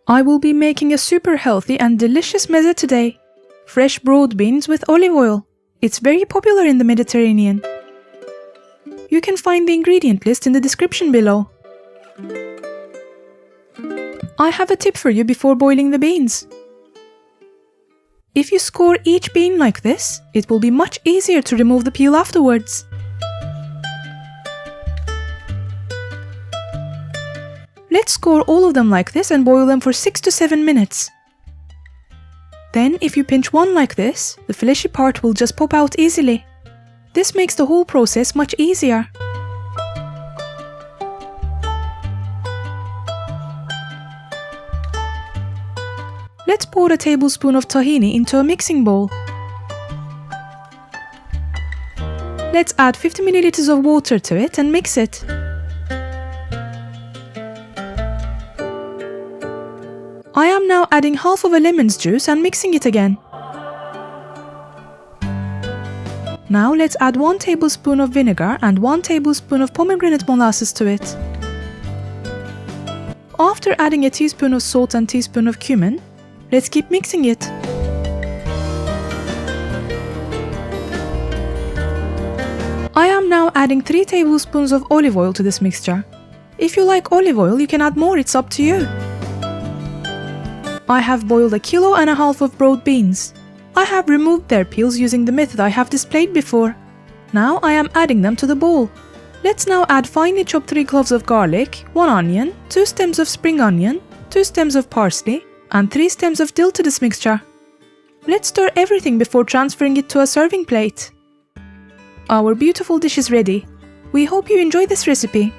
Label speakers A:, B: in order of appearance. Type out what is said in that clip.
A: I will be making a super healthy and delicious meze today. Fresh broad beans with olive oil. It's very popular in the Mediterranean. You can find the ingredient list in the description below. I have a tip for you before boiling the beans. If you score each bean like this, it will be much easier to remove the peel afterwards. Let's score all of them like this and boil them for 6 to 7 minutes. Then, if you pinch one like this, the fleshy part will just pop out easily. This makes the whole process much easier. Let's pour a tablespoon of tahini into a mixing bowl. Let's add 50 ml of water to it and mix it. I am now adding half of a lemon's juice and mixing it again. Now let's add 1 tablespoon of vinegar and 1 tablespoon of pomegranate molasses to it. After adding a teaspoon of salt and teaspoon of cumin, let's keep mixing it. I am now adding 3 tablespoons of olive oil to this mixture. If you like olive oil, you can add more, it's up to you. I have boiled 1.5 kilograms of broad beans. I have removed their peels using the method I have displayed before. Now I am adding them to the bowl. Let's now add finely chopped 3 cloves of garlic, 1 onion, 2 stems of spring onion, 2 stems of parsley, and 3 stems of dill to this mixture. Let's stir everything before transferring it to a serving plate. Our beautiful dish is ready. We hope you enjoy this recipe.